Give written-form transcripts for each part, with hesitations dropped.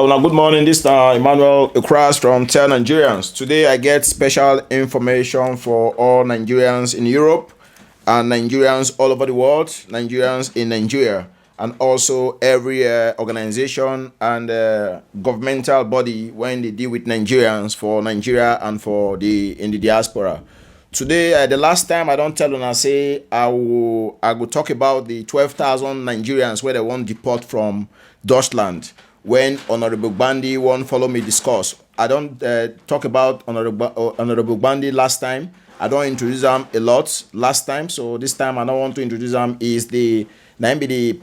Well, good morning. This is Emmanuel Ukras from TELL Nigerians. Today I get special information for all Nigerians in Europe and Nigerians all over the world, Nigerians in Nigeria, and also every organization and governmental body when they deal with Nigerians for Nigeria and for in the diaspora. Today, the last time I don't tell and say I will talk about the 12,000 Nigerians where they won't deport from Deutschland. When Honorable Gbandi won't follow me discuss, I don't talk about Honorable Gbandi last time. I don't introduce him a lot last time, so this time I don't want to introduce him. Is the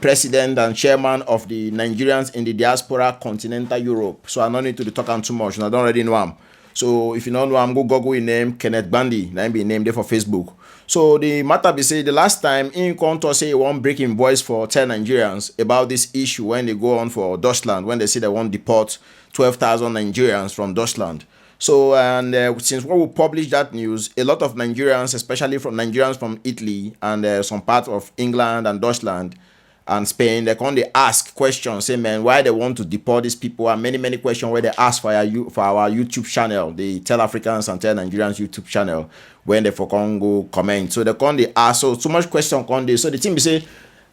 president and chairman of the Nigerians in the Diaspora Continental Europe. So I don't need to talk on too much, and I don't already know him. So if you don't know him, go Google his name, Kenneth Gbandi. That be named there for Facebook. So the matter be say the last time in Contour say he won't break in voice for 10 Nigerians about this issue when they go on for Deutschland, when they say they won't deport 12,000 Nigerians from Deutschland. So and since we will publish that news, a lot of Nigerians, especially from Nigerians from Italy and some parts of England and Deutschland and Spain, they ask questions, say, man, why they want to deport these people, and many questions where they ask for our YouTube channel, the TELL Africans and TELL Nigerians YouTube channel, when they for go comment. So they ask so much question so the thing be say,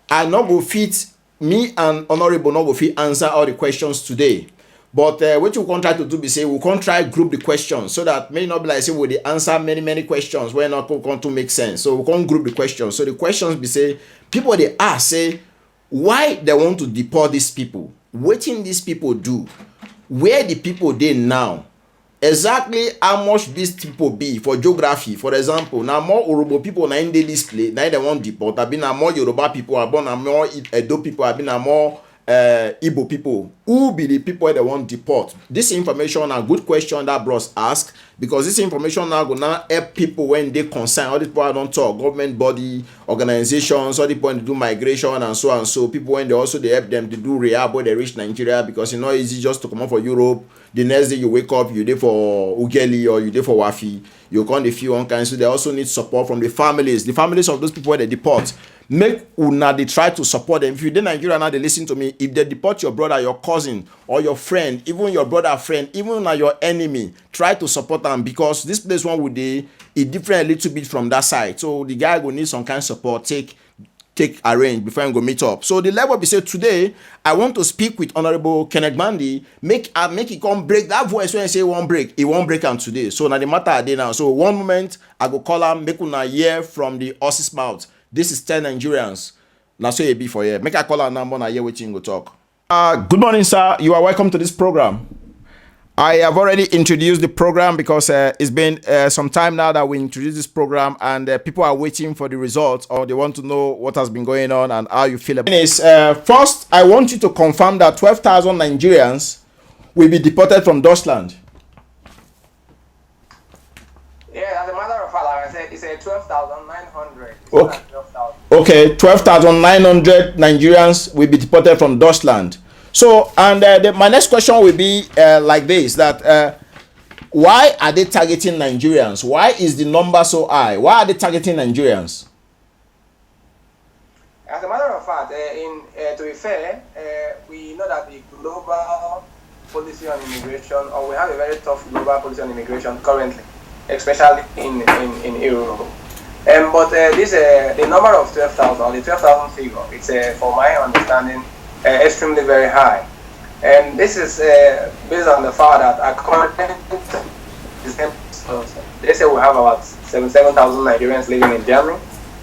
I not go fit, me and Honorable not go fit answer all the questions today. But what you can try to do be say we can try group the questions so that may not be like say we they answer many questions where not going to make sense. So we can group the questions. So the questions be say people they ask say why they want to deport these people, what these people do, where the people they now, exactly how much these people be for geography. For example, now more Yoruba people na in the display, now they want deport. I've been more Yoruba people, I've been more Edo people, I've been more Igbo people. Who be the people that want deport? This information a good question that bros ask, because this information now go now help people when they concern. All the people don't talk, government body, organizations, all the people to do migration and so and so. People when they help them to do rehab when they reach Nigeria, because it's not easy just to come out for Europe. The next day you wake up, you there for Ugeli or you there for Wafi. You can't feel one kind. So they also need support from the families of those people where they deport. Make una they try to support them. If you in Nigeria now, they listen to me. If they deport your brother, your cousin, or your friend, even your brother friend, even your enemy, try to support them, because this place one would be it different a little bit from that side. So the guy will need some kind of support. Take arrange before I go meet up. So the level be say today, I want to speak with Honorable Kenneth Gbandi. Make it come break that voice when I say won't break. It won't break on today. So now the matter are there now. So one moment I go call him, make una hear from the horse's mouth. This is 10 Nigerians. Now so you be for here. Make a call a number and hear what you go talk. Good morning, sir. You are welcome to this program. I have already introduced the program because it's been some time now that we introduced this program, and people are waiting for the results, or they want to know what has been going on and how you feel about it. First, I want you to confirm that 12,000 Nigerians will be deported from Deutschland. Yeah, as a matter of fact, like I said, it's a 12,900. Okay. 12,900 Nigerians will be deported from Deutschland. So, and my next question will be like this: that why are they targeting Nigerians? Why is the number so high? Why are they targeting Nigerians? As a matter of fact, to be fair, we know that the global policy on immigration, or we have a very tough global policy on immigration currently, especially in Europe. But the number of 12,000, or the 12,000 figure, it's for my understanding extremely very high. And this is based on the fact that according to they say we have about 77,000 Nigerians living in Germany,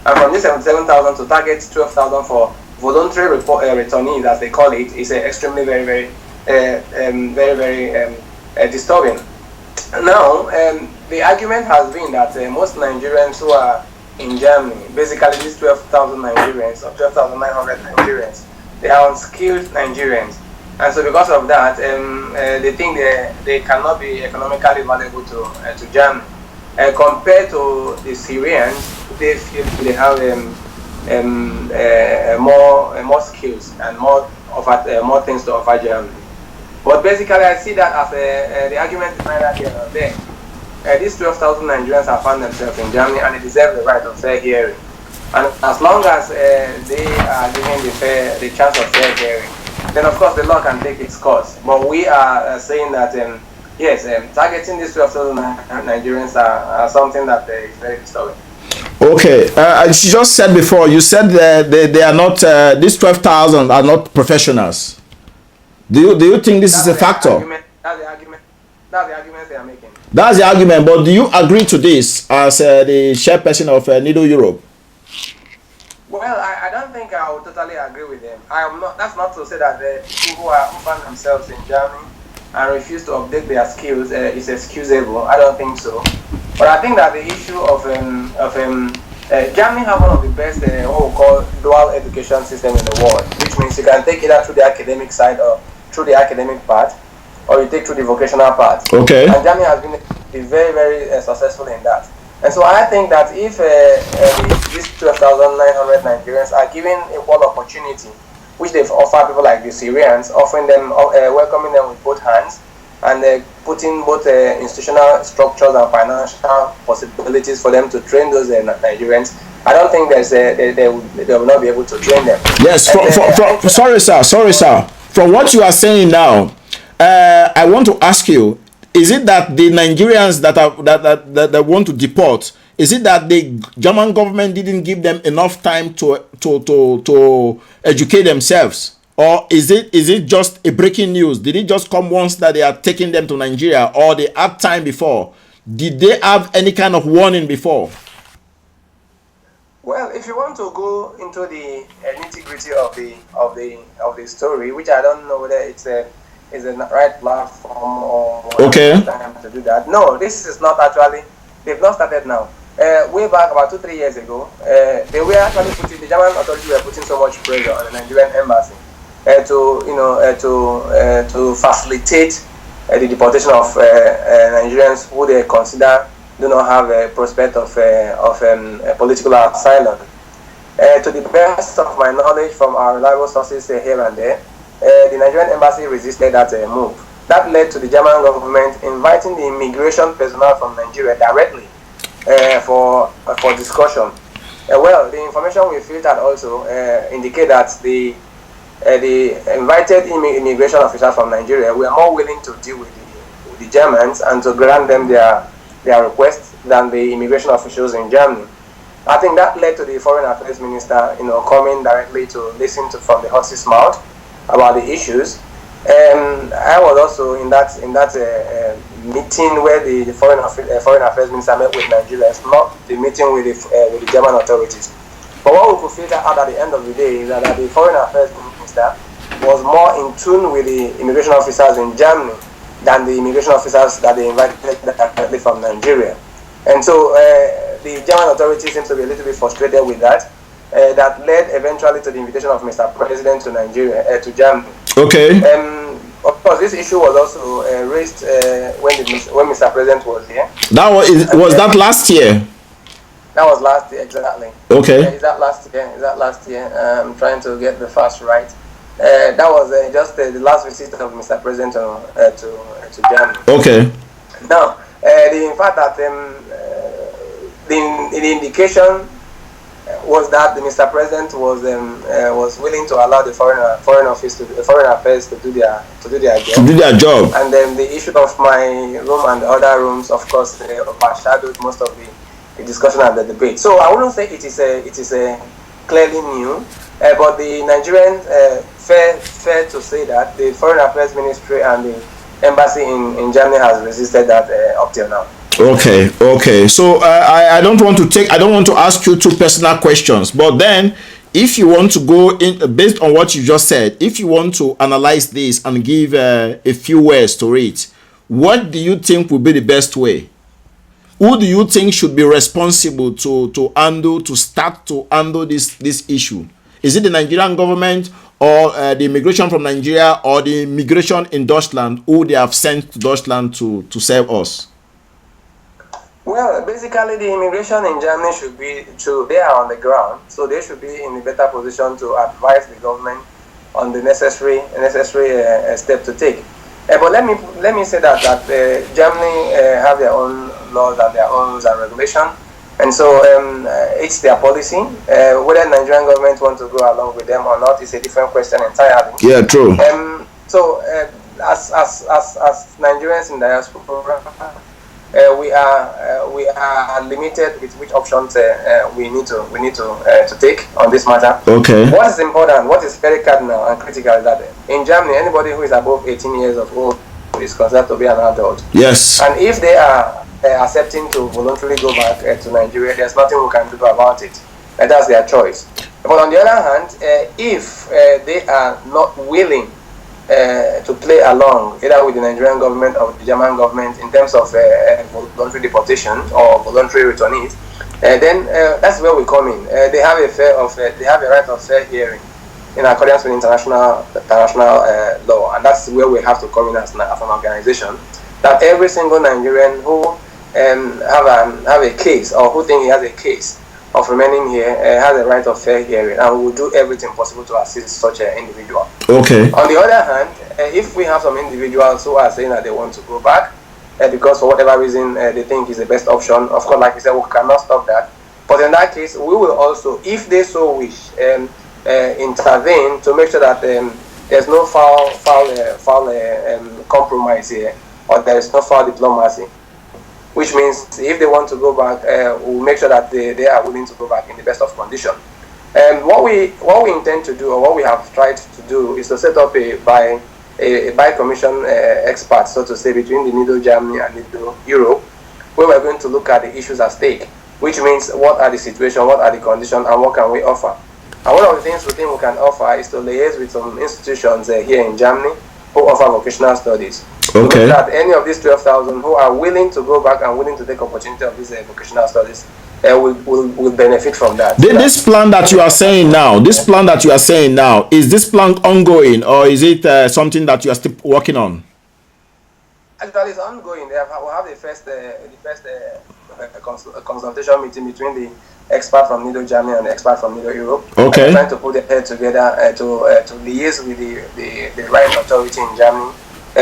and from this 77,000 to target 12,000 for voluntary returnees, as they call it, is extremely very disturbing. Now, the argument has been that most Nigerians who are in Germany, basically these 12,000 Nigerians or 12,900 Nigerians, they are unskilled Nigerians, and so because of that, they think they cannot be economically valuable to Germany. Compared to the Syrians, they feel they have more skills and more things to offer Germany. But basically, I see that as the argument is neither here nor there. These 12,000 Nigerians have found themselves in Germany, and they deserve the right of fair hearing. And as long as they are given the chance of fair hearing, then of course the law can take its course. But we are saying that yes, targeting these 12,000 Nigerians are something that is very disturbing. Okay, as you just said before, you said they are not, these 12,000 are not professionals. Do you think this is a factor? That's the argument. That's the argument they are making. That's the argument, but do you agree to this as the chairperson of NIDO Europe? Well, I don't think I would totally agree with them. I am not. That's not to say that the people who find themselves in Germany and refuse to update their skills is excusable. I don't think so. But I think that the issue of Germany have one of the best what we call dual education system in the world, which means you can take either through the academic side or through the academic part, or you take through the vocational part. Okay. And Germany has been very, very successful in that. And so I think that if these 12,900 Nigerians are given equal opportunity, which they've offered people like the Syrians, offering them, welcoming them with both hands, and putting both institutional structures and financial possibilities for them to train those Nigerians, I don't think they will not be able to train them. Yes, sorry sir. From what you are saying now, I want to ask you, is it that the Nigerians that want to deport, is it that the German government didn't give them enough time to educate themselves? Or is it just a breaking news? Did it just come once that they are taking them to Nigeria, or they had time before? Did they have any kind of warning before? Well, if you want to go into the nitty-gritty of the story, which I don't know whether it's a right platform or okay time to do that. No, this is not actually. They've not started now. Way back about 2-3 years ago, they were actually the German authorities were putting so much pressure on the Nigerian embassy to facilitate the deportation of Nigerians who they consider do not have a prospect of political asylum. To the best of my knowledge from our reliable sources here and there, the Nigerian embassy resisted that move. That led to the German government inviting the immigration personnel from Nigeria directly for discussion. Well, the information we filtered also indicate that the invited immigration officers from Nigeria were more willing to deal with the Germans and to grant them their requests than the immigration officials in Germany. I think that led to the Foreign Affairs Minister, coming directly to listen to from the horse's mouth about the issues. I was also in that meeting where the Foreign Affairs Minister met with Nigerians, not the meeting with the German authorities. But what we could figure out at the end of the day is that the Foreign Affairs Minister was more in tune with the immigration officers in Germany than the immigration officers that they invited directly from Nigeria. And so the German authorities seem to be a little bit frustrated with that. That led eventually to the invitation of Mr. President to Nigeria, to Germany. Okay. Of course, this issue was also raised when Mr. President was here. Was that last year? That was last year, exactly. Okay. Is that last year? I'm trying to get the facts right. That was just the last visit of Mr. President to Germany. Okay. Now, the fact that the indication was that the Mr. President was willing to allow the foreign affairs to do their job. And then the issue of my room and the other rooms, of course, overshadowed most of the discussion and the debate. So I wouldn't say it is clearly new, but the Nigerian fair to say that the Foreign Affairs Ministry and the embassy in Germany has resisted that up till now. Okay. So I don't want to ask you two personal questions, but then if you want to go in based on what you just said, if you want to analyze this and give a few words to it, what do you think will be the best way? Who do you think should be responsible to start to handle this issue? Is it the Nigerian government or the immigration from Nigeria or the immigration in Deutschland who they have sent to Deutschland to serve us? Well, basically, the immigration in Germany they are on the ground, so they should be in a better position to advise the government on the necessary step to take. But let me say that Germany have their own laws and their own rules and regulations. And so it's their policy. Whether Nigerian government want to go along with them or not is a different question entirely. Yeah, true. As Nigerians in diaspora, we are limited with which options we need to take on this matter. Okay. What is important, what is very cardinal and critical is that in Germany, anybody who is above 18 years of old is considered to be an adult. Yes. And if they are accepting to voluntarily go back to Nigeria, there's nothing we can do about it. That's their choice. But on the other hand, if they are not willing to play along either with the Nigerian government or the German government in terms of voluntary deportation or voluntary returnees, then that's where we come in. They have a right of fair hearing in accordance with international law, and that's where we have to come in as an organization. That every single Nigerian who have a case or who think he has a case of remaining here has a right of fair hearing, and we will do everything possible to assist such an individual. Okay. On the other hand, if we have some individuals who are saying that they want to go back because for whatever reason they think is the best option, of course, like you said, we cannot stop that. But in that case, we will also, if they so wish, intervene to make sure that there's no foul compromise here, or there is no foul diplomacy. Which means if they want to go back, we'll make sure that they are willing to go back in the best of condition. What we intend to do, or what we have tried to do, is to set up a by-commission expert, so to say, between the NIDO Germany and NIDO Europe, where we're going to look at the issues at stake, which means what are the situations, what are the conditions, and what can we offer. And one of the things we think we can offer is to liaise with some institutions here in Germany who offer vocational studies. Okay. So that any of these 12,000 who are willing to go back and willing to take opportunity of these vocational studies will benefit from that. This plan that you are saying now, is this plan ongoing, or is it something that you are still working on? Actually, it's ongoing. We'll have the first consultation meeting between the expert from NIDO Germany and the expert from NIDO Europe. Okay. Trying to put their head together to liaise with the right authority in Germany,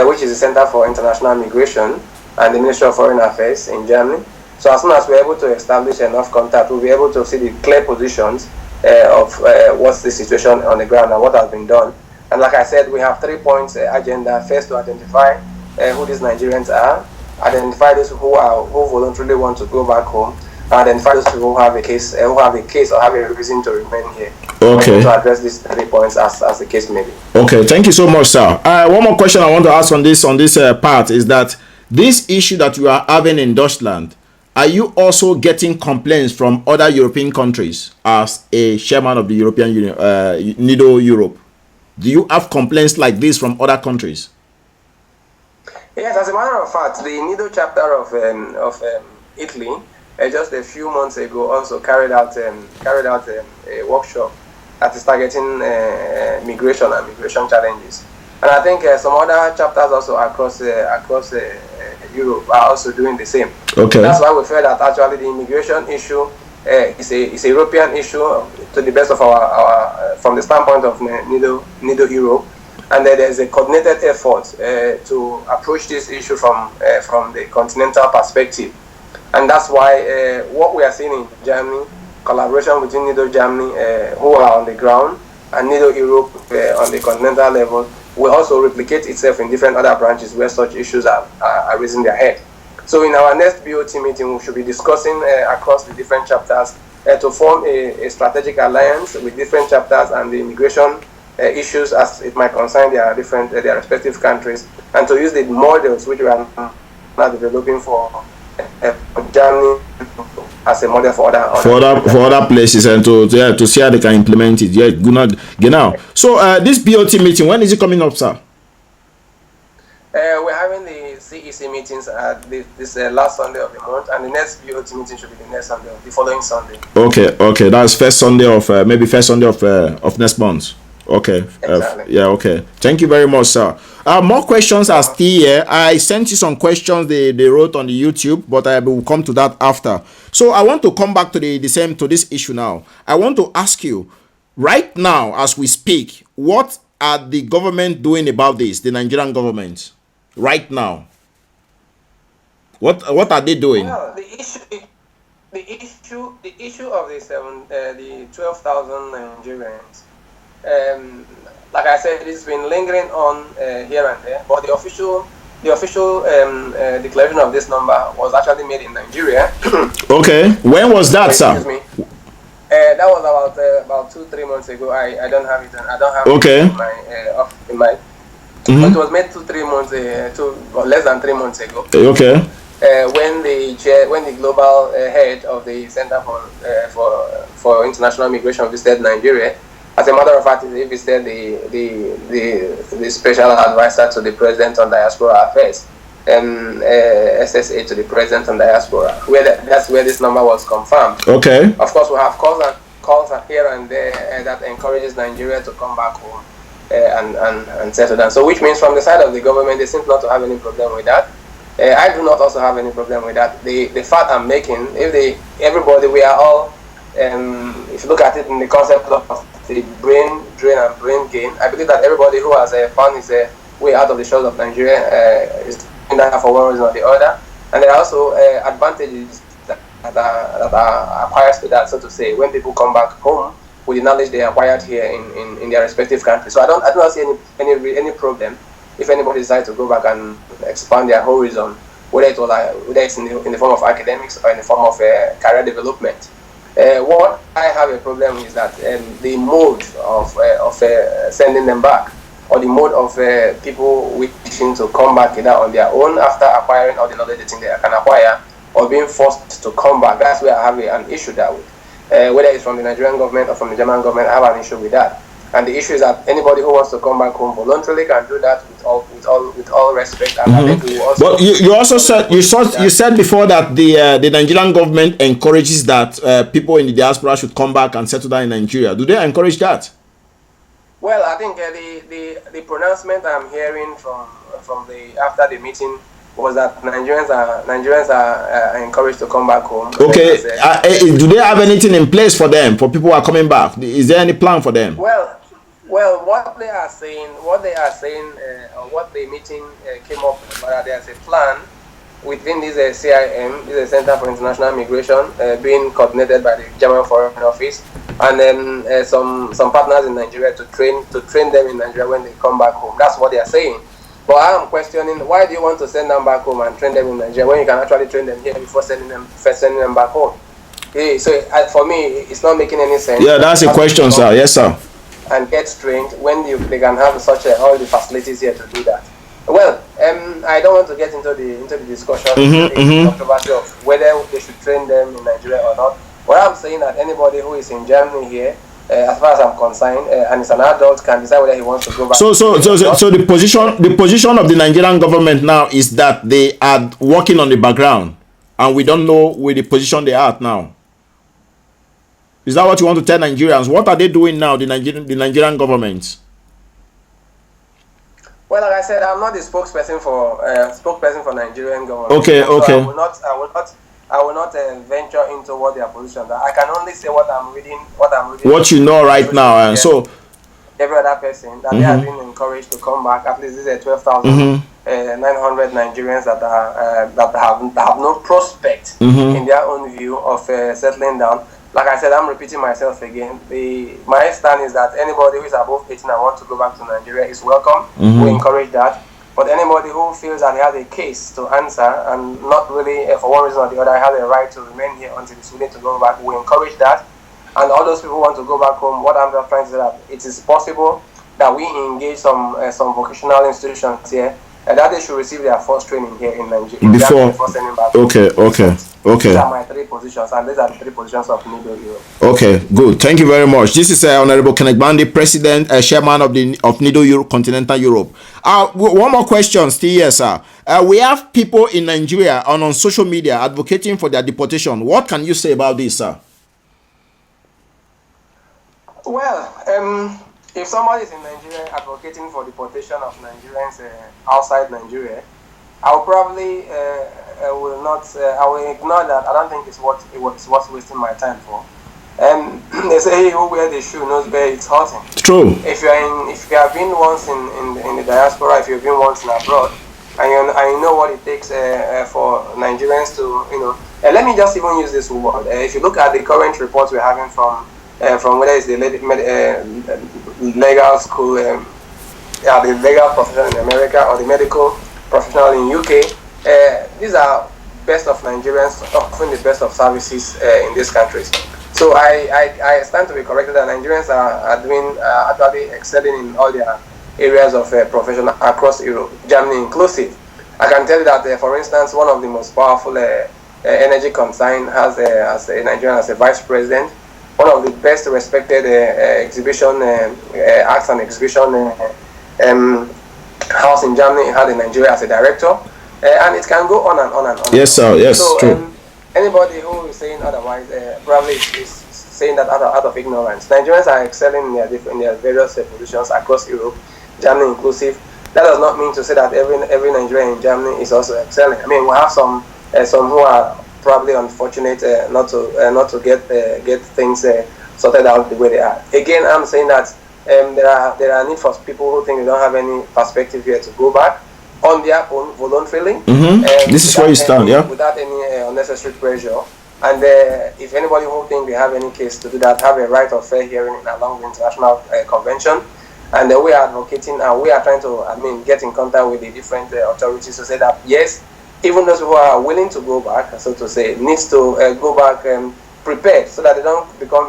which is the Center for International Migration and the Ministry of Foreign Affairs in Germany. So as soon as we're able to establish enough contact, we'll be able to see the clear positions of what's the situation on the ground and what has been done. And like I said, we have 3 points agenda. First, to identify who these Nigerians are, identify those who voluntarily want to go back home, and identify those who have a case or have a reason to remain here. Okay. To address these 3 points as the case may be. Okay, thank you so much, sir. One more question I want to ask on this part is that this issue that you are having in Deutschland, are you also getting complaints from other European countries as a chairman of the European Union, NIDO Europe? Do you have complaints like this from other countries? Yes, as a matter of fact, the NIDO chapter of Italy just a few months ago also carried out a workshop that is targeting migration and migration challenges. And I think some other chapters also across Europe are also doing the same. Okay. That's why we feel that actually the immigration issue is a European issue to the best of our from the standpoint of NIDO Europe, and there's a coordinated effort to approach this issue from the continental perspective. And that's why what we are seeing in Germany, collaboration between NIDO Germany, who are on the ground, and NIDO Europe on the continental level, will also replicate itself in different other branches where such issues are raising their head. So in our next BOT meeting, we should be discussing across the different chapters to form a strategic alliance with different chapters and the immigration issues as it might concern their respective countries, and to use the models which we are now developing for Germany as a model for other places, and to see how they can implement it. Yeah, genau. So this BOT meeting, when is it coming up, sir? We're having the CEC meetings at this last Sunday of the month, and the next BOT meeting should be the next Sunday, the following Sunday. Okay, that's first Sunday of of next month. Okay. Exactly. Yeah. Okay. Thank you very much, sir. More questions are still here. I sent you some questions they wrote on the YouTube, but I will come to that after. So I want to come back to this issue now. I want to ask you, right now as we speak, what are the government doing about this? The Nigerian government, right now. What are they doing? Well, the issue of the 12,000 Nigerians, like I said, it's been lingering on here and there. But the official declaration of this number was actually made in Nigeria. Okay, when was that, sir? Excuse me. That was about 2-3 months ago. I don't have it. I don't have okay. it in my. But it was made 2-3 months, less than 3 months ago. Okay. When the global head of the Center for International Migration visited Nigeria, as a matter of fact, he visited the special advisor to the president on diaspora affairs, SSA to the president on diaspora. That's where this number was confirmed. Okay. Of course, we have calls here and there that encourages Nigeria to come back home and settle down. So, which means from the side of the government, they seem not to have any problem with that. I do not also have any problem with that. The fact I'm making, everybody, we are all, if you look at it in the concept of the brain drain and brain gain, I believe that everybody who has found his way out of the shores of Nigeria is doing that for one reason or the other. And there are also advantages that are acquired to that, so to say, when people come back home with the knowledge they acquired here in their respective countries. So I do not see any problem if anybody decides to go back and expand their horizon, whether it's in the form of academics or in the form of career development. What I have a problem with is that the mode of sending them back, or the mode of people wishing to come back either on their own after acquiring all the knowledge they think they can acquire, or being forced to come back. That's where I have an issue that with. Whether it's from the Nigerian government or from the German government, I have an issue with that. And the issue is that anybody who wants to come back home voluntarily can do that with all respect. And I think we also. But you also said you said before that the Nigerian government encourages that people in the diaspora should come back and settle down in Nigeria. Do they encourage that? Well, I think the pronouncement I'm hearing from after the meeting was that Nigerians are encouraged to come back home. Okay, do they have anything in place for them, for people who are coming back? Is there any plan for them? Well, what they are saying, or what the meeting came up with, there's a plan within this CIM, this Center for International Migration, being coordinated by the German Foreign Office, and then some partners in Nigeria to train them in Nigeria when they come back home. That's what they are saying. But I am questioning, why do you want to send them back home and train them in Nigeria when you can actually train them here before sending them back home? So for me, it's not making any sense. Yeah, that's a question, sir. Yes, sir. And get trained when they can have all the facilities here to do that. Well, I don't want to get into the discussion, the controversy of whether they should train them in Nigeria or not. What I'm saying that anybody who is in Germany here, as far as I'm concerned, and is an adult, can decide whether he wants to go back. So the position of the Nigerian government now is that they are working on the background, and we don't know where the position they are at now. Is that what you want to tell Nigerians? What are they doing now, the Nigerian government? Well, like I said, I'm not the spokesperson for Nigerian government. Okay. So I will not venture into what their positions are. I can only say what I'm reading. What you know right now, and so every other person that they have been encouraged to come back. At least this is 12,900 Nigerians that have no prospect in their own view of settling down. Like I said, I'm repeating myself again. My stand is that anybody who is above 18 and wants to go back to Nigeria is welcome. We encourage that. But anybody who feels that he has a case to answer and not really, for one reason or the other, has a right to remain here until he's willing to go back, we encourage that. And all those people who want to go back home, what I'm just trying to say that it is possible that we engage some vocational institutions here, and that they should receive their first training here in Nigeria before sending back. Okay. These are my 3 positions, and these are the 3 positions of NIDO Europe. Okay, good. Thank you very much. This is Honorable Kenneth Gbandi, President, Chairman of NIDO Continental Europe. One more question still here, sir. We have people in Nigeria and on social media advocating for their deportation. What can you say about this, sir? Well, if somebody is in Nigeria advocating for deportation of Nigerians outside Nigeria, I will probably I will ignore that. I don't think it's worth wasting my time for. They say he who wears the shoe knows where it's hurting. True. If you have been once in the diaspora, if you've been once in abroad, and you know what it takes for Nigerians to Let me just even use this word. If you look at the current reports we're having from whether it's the legal school, the legal profession in America or the medical professional in UK, these are best of Nigerians offering the best of services in these countries. So I stand to be corrected that Nigerians are doing actually excelling in all their areas of profession across Europe, Germany inclusive. I can tell you that, for instance, one of the most powerful energy concern has a Nigerian as a vice president. One of the best respected exhibition arts and exhibition house in Germany had a Nigeria as a director, and it can go on and on and on. Yes, sir. Yes, so, true. Anybody who is saying otherwise probably is saying that out of ignorance. Nigerians are excelling in their various positions across Europe, Germany inclusive. That does not mean to say that every Nigerian in Germany is also excelling. I mean, we have some who are probably unfortunate not to get things sorted out the way they are. Again, I'm saying that there are need for people who think they don't have any perspective here to go back on their own voluntarily. This is where you stand, yeah. Without any unnecessary pressure. And if anybody who think they have any case to do that, have a right of fair hearing along the international convention. And we are advocating and we are trying to, get in contact with the different authorities to say that yes, even those who are willing to go back, so to say, needs to go back prepared so that they don't become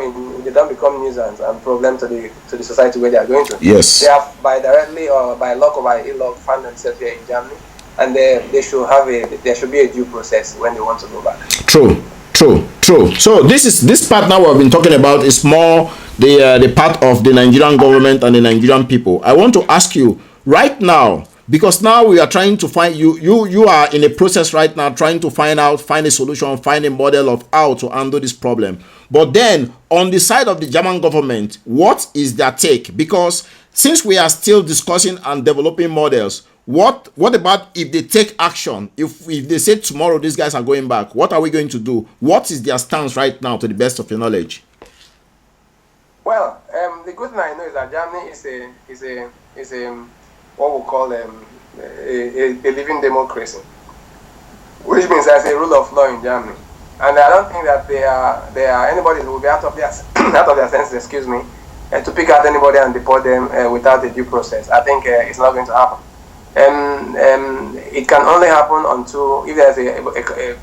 nuisance and problem to the society where they are going to. Yes. They have by directly or by luck or by ill luck found themselves here in Germany, and there should be a due process when they want to go back. True. So this part now we've been talking about is more the part of the Nigerian government and the Nigerian people. I want to ask you right now, because now we are trying to find you are in a process right now trying to find a solution, find a model of how to handle this problem. But then on the side of the German government, what is their take? Because since we are still discussing and developing models, what about if they take action? If they say tomorrow these guys are going back, what are we going to do? What is their stance right now to the best of your knowledge? Well, the good thing I know is that Germany is a what we call a living democracy, which means there's a rule of law in Germany, and I don't think that there are anybody who will be out of their senses, excuse me, to pick out anybody and deport them without a due process. I think it's not going to happen. It can only happen until if there's a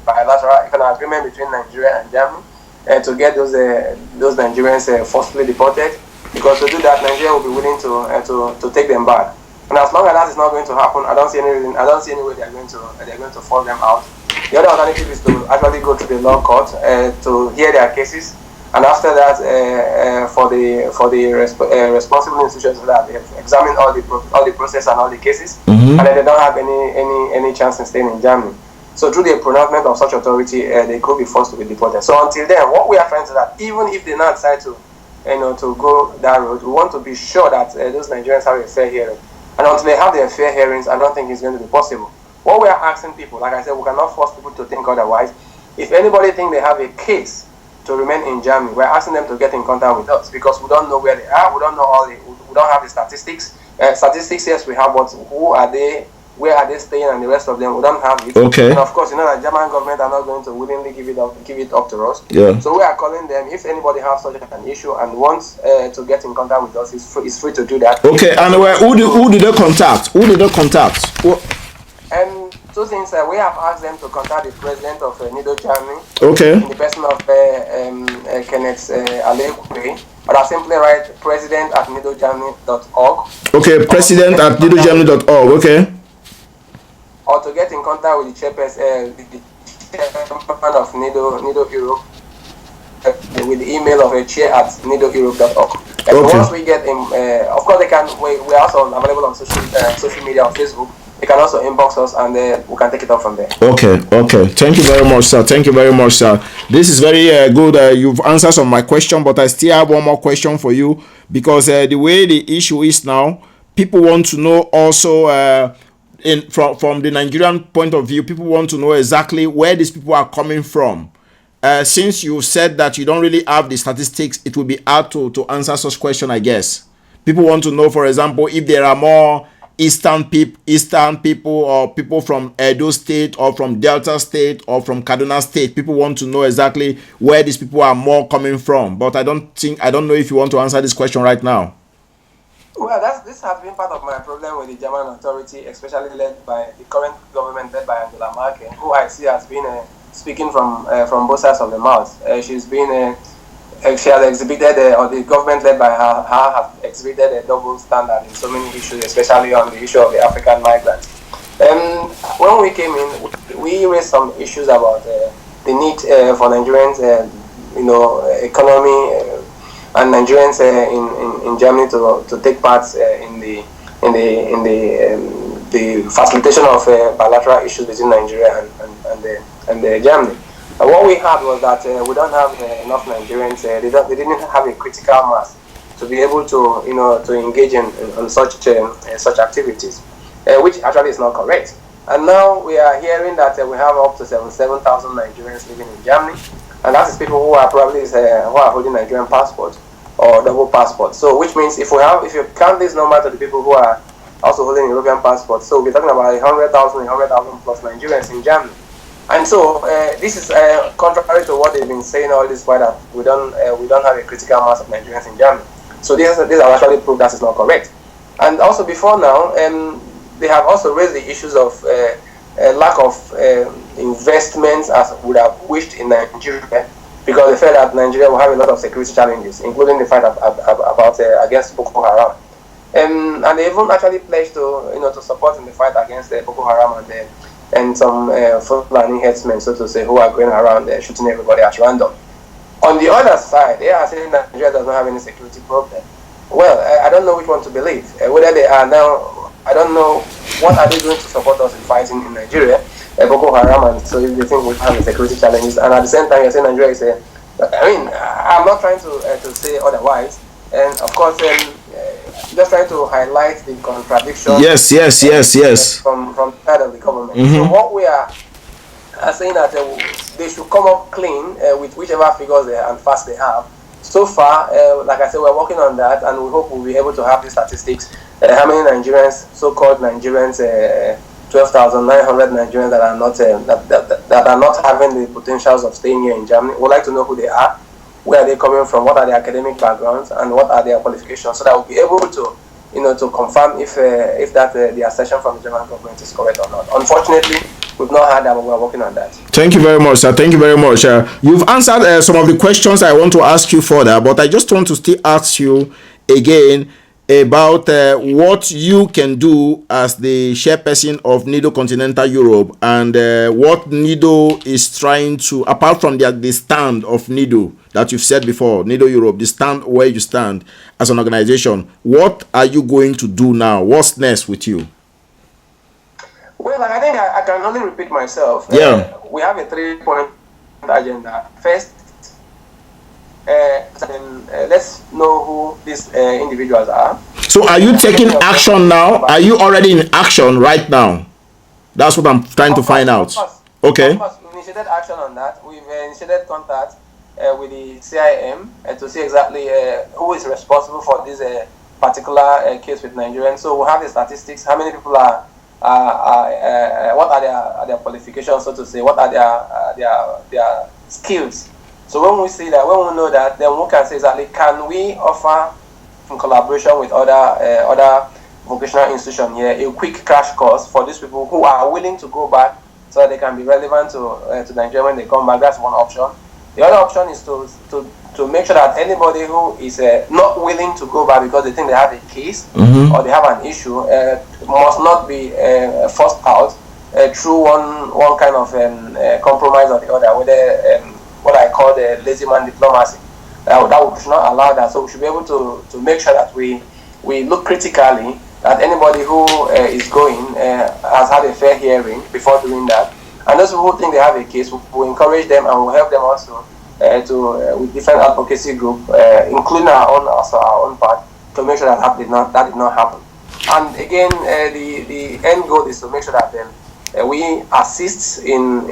bilateral agreement between Nigeria and Germany to get those Nigerians forcibly deported. Because to do that, Nigeria will be willing to take them back. And as long as that is not going to happen, I don't see any reason. I don't see any way they're going to force them out. The other alternative is to actually go to the law court to hear their cases, and after that, for the responsible institutions that they have examined all the process and all the cases, and then they don't have any chance in staying in Germany. So through the pronouncement of such authority, they could be forced to be deported. So until then, what we are trying to do that even if they now decide to go that road, we want to be sure that those Nigerians have a fair hearing. And until they have their fair hearings, I don't think it's going to be possible. What we are asking people, like I said, we cannot force people to think otherwise. If anybody think they have a case to remain in Germany, we're asking them to get in contact with us because we don't know where they are. We don't know we don't have the statistics. Statistics, yes, we have, but who are they? Where are they staying? And the rest of them, we don't have it. Okay. And of course, the German government are not going to willingly give it up to us. Yeah. So we are calling them. If anybody has such an issue and wants to get in contact with us, it's free to do that. Okay. And who did they contact? Two things. We have asked them to contact the president of NIDO Germany. Okay. In the person of Kenneth Gbandi. But I simply write president@nidogermany.org. Okay. President@nidogermany.org. Okay. Or to get in contact with the chairperson, the chairman of NIDO Europe, with the email of chair@nidoeurope.org. Okay. Once we get in, of course, we are also available on social media, on Facebook. They can also inbox us and we can take it up from there. Okay. Thank you very much, sir. This is very good. You've answered some of my question, but I still have one more question for you because the way the issue is now, people want to know also from the Nigerian point of view, people want to know exactly where these people are coming from. Since you said that you don't really have the statistics, it will be hard to answer such question, I guess. People want to know, for example, if there are more Eastern people or people from Edo State or from Delta State or from Kaduna State. People want to know exactly where these people are more coming from. But I don't know if you want to answer this question right now. Well, this has been part of my problem with the German authority, especially led by the current government led by Angela Merkel, who I see has been speaking from both sides of the mouth. She has exhibited, or the government led by her has exhibited a double standard in so many issues, especially on the issue of the African migrants. When we came in, we raised some issues about the need for Nigerians, economy, and Nigerians in Germany to take part in the facilitation of bilateral issues between Nigeria and Germany. What we had was that we don't have enough Nigerians. They didn't have a critical mass to be able to engage in such activities, which actually is not correct. And now we are hearing that we have up to 7,000 Nigerians living in Germany, and that is people who are probably who are holding Nigerian passport or double passport. So, which means if you count this number to the people who are also holding European passports, so we're talking about 100,000 plus Nigerians in Germany. And so this is contrary to what they've been saying all this while, that we don't have a critical mass of Nigerians in Germany. So these have actually proved that is not correct. And also before now, they have also raised the issues of lack of investments as would have wished in Nigeria, because they felt that Nigeria will have a lot of security challenges, including the fight against Boko Haram. And they even actually pledged to support in the fight against Boko Haram and some Fulani headsmen, so to say, who are going around shooting everybody at random. On the other side, they are saying that Nigeria does not have any security problem. Well, I don't know which one to believe. Whether they are now, I don't know what are they doing to support us in fighting in Nigeria, Boko Haram, and so if they think we have security challenges, and at the same time you're saying Nigeria is I'm not trying to say otherwise, and of course just trying to highlight the contradiction. Yes. From the side of the government. Mm-hmm. So what we are saying that they should come up clean with whichever figures and facts they have. So far, like I said, we're working on that, and we hope we'll be able to have the statistics. How many Nigerians, so-called Nigerians, 12,900 Nigerians that are not that are not having the potentials of staying here in Germany. We'd like to know who they are, where are they coming from, what are their academic backgrounds, and what are their qualifications, so that we'll be able to to confirm if the assertion from the German government is correct or not. Unfortunately, we've not had that, but we're working on that. Thank you very much, sir. Thank you very much. You've answered some of the questions I want to ask you further, but I just want to still ask you again about what you can do as the chairperson of NIDO Continental Europe, and what NIDO is trying to, apart from the stand of NIDO that you've said before, NIDO Europe, the stand where you stand as an organization. What are you going to do now? What's next with you? Well, I think I can only repeat myself. Yeah. We have a 3-point agenda. First, let's know who these individuals are. So are you taking action now? Are you already in action right now? That's what I'm trying to find out. Okay. Of course, we initiated action on that. We've initiated contact with the CIM to see exactly who is responsible for this particular case with Nigerians. So we have the statistics, how many people are what are their qualifications, so to say, what are their skills. So when we see that, when we know that, then we can say exactly, can we offer, in collaboration with other vocational institutions here, a quick crash course for these people who are willing to go back, so that they can be relevant to Nigeria when they come back. That's one option. The other option is to make sure that anybody who is not willing to go back because they think they have a case or they have an issue must not be forced out through one kind of compromise or the other, whether what I call the lazy man diplomacy. That we should not allow that. So we should be able to make sure that we look critically that anybody who is going has had a fair hearing before doing that. And those who think they have a case, we'll encourage them and we'll help them also with different advocacy group, including our own part, to make sure that did not happen. And again, the end goal is to make sure that we assist in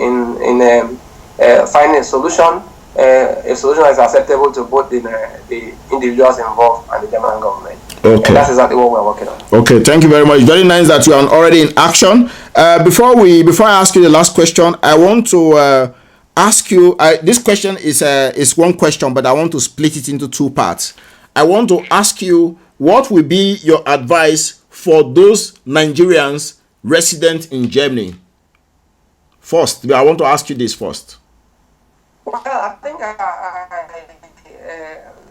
finding a solution that is acceptable to both the individuals involved and the German government. Okay. And that's exactly what we're working on. Okay, thank you very much. Very nice that you are already in action. Before I ask you the last question, I want to ask you. This question is one question, but I want to split it into two parts. I want to ask you, what will be your advice for those Nigerians resident in Germany? First, I want to ask you this first. Well, I think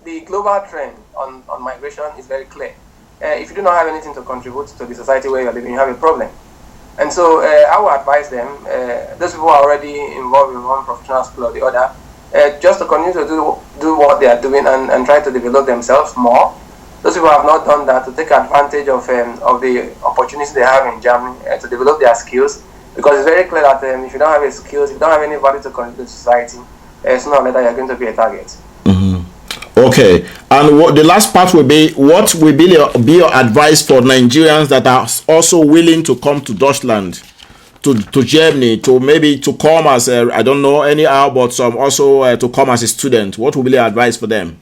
the global trend on migration is very clear. If you do not have anything to contribute to the society where you're living, you have a problem. And so I will advise them, those people who are already involved in one professional skill or the other, just to continue to do what they are doing and try to develop themselves more. Those people who have not done that, to take advantage of the opportunities they have in Germany to develop their skills, because it's very clear that if you don't have any skills, if you don't have any value to contribute to society, sooner or later you're going to be a target. Okay, and what the last part will be, what will be your advice for Nigerians that are also willing to come to Deutschland, to Germany, to maybe to come as I don't know anyhow, but some also to come as a student? What will be your advice for them?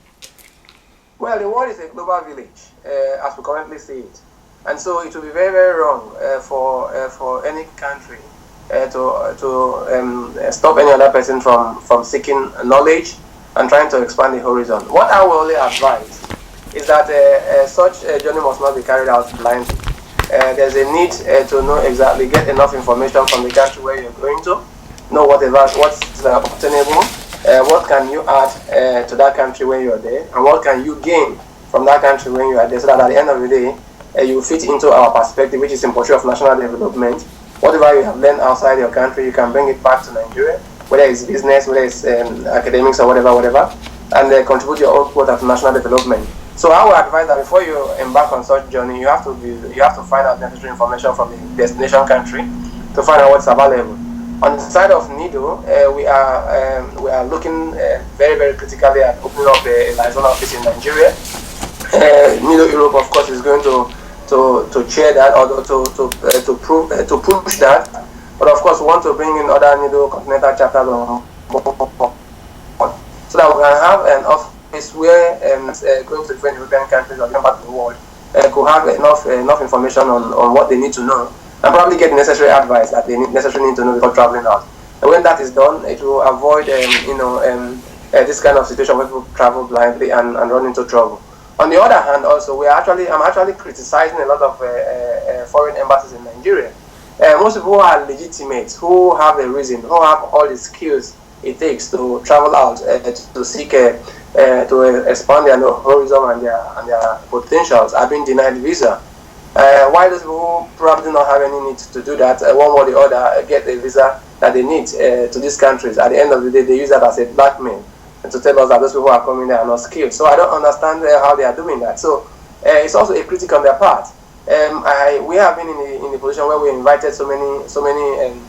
Well, the world is a global village, as we currently see it, and so it will be very, very wrong for any country to stop any other person from seeking knowledge and trying to expand the horizon. What I will only advise is that such a journey must not be carried out blindly. There's a need to know exactly, get enough information from the country where you're going to, know what's obtainable, what can you add to that country when you're there, and what can you gain from that country when you are there, so that at the end of the day, you fit into our perspective, which is in pursuit of national development. Whatever you have learned outside your country, you can bring it back to Nigeria, whether it's business, whether it's academics or whatever, and contribute your own quota to national development. So I would advise that before you embark on such journey, you have to find out necessary information from the destination country to find out what's available. On the side of NIDO, we are looking very, very critically at opening up a liaison office in Nigeria. NIDO Europe, of course, is going to chair that, or to push that. But of course, we want to bring in other NIDO Continental chapters on board, so that we can have an office where going to different European countries or different parts of the world could have enough information on what they need to know, and probably get the necessary advice that they necessarily need to know before traveling out. And when that is done, it will avoid this kind of situation where people travel blindly and run into trouble. On the other hand, also, I'm actually criticizing a lot of foreign embassies in Nigeria. Most people who are legitimate, who have a reason, who have all the skills it takes to travel out to seek to expand their horizon and their potentials, are being denied visa. Why those people who probably do not have any need to do that, one or the other, get a visa that they need to these countries? At the end of the day, they use that as a blackmail to tell us that those people who are coming there are not skilled. So I don't understand how they are doing that. So it's also a critic on their part. We have been in the position where we invited so many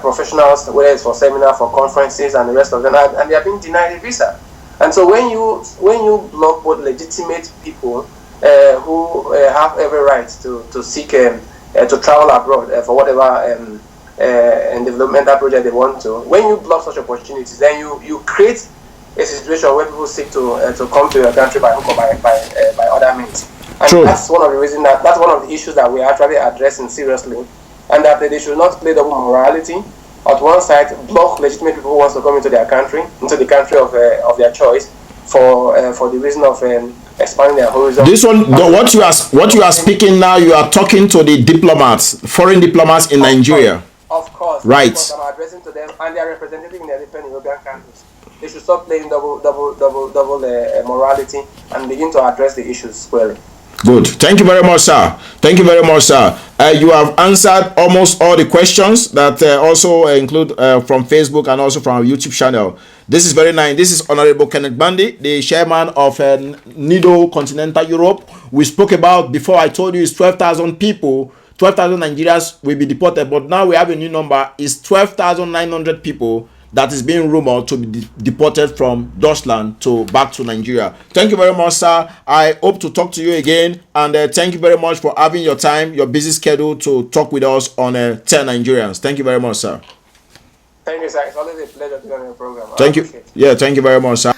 professionals, whether it's for seminars, for conferences, and the rest of them, and they are being denied a visa. And so when you block both legitimate people who have every right to seek to travel abroad for whatever developmental project they want to, when you block such opportunities, then you create a situation where people seek to come to your country by hook or by other means. And True. That's one of the reasons that's one of the issues that we are actually addressing seriously, and that they should not play double morality. At one side, block legitimate people who want to come into their country, into the country of their choice, for the reason of expanding their horizon. This one, what you are speaking now, you are talking to the diplomats, foreign diplomats in Nigeria. Of course, right. Of course, I'm addressing to them, and they are representative in their different European countries. They should stop playing double morality and begin to address the issues squarely. Good. Thank you very much, sir. Thank you very much, sir. You have answered almost all the questions that also include from Facebook and also from our YouTube channel. This is very nice. This is Honorable Kenneth Gbandi, the chairman of NIDO Continental Europe. We spoke about, before I told you, it's 12,000 people, 12,000 Nigerians will be deported, but now we have a new number. It's 12,900 people that is being rumored to be deported from Deutschland back to Nigeria. Thank you very much, sir. I hope to talk to you again, and thank you very much for having your time, your busy schedule, to talk with us on TELL Nigerians. Thank you very much, sir. Thank you, sir. It's always a pleasure to be on your program. Thank you. Yeah, thank you very much, sir.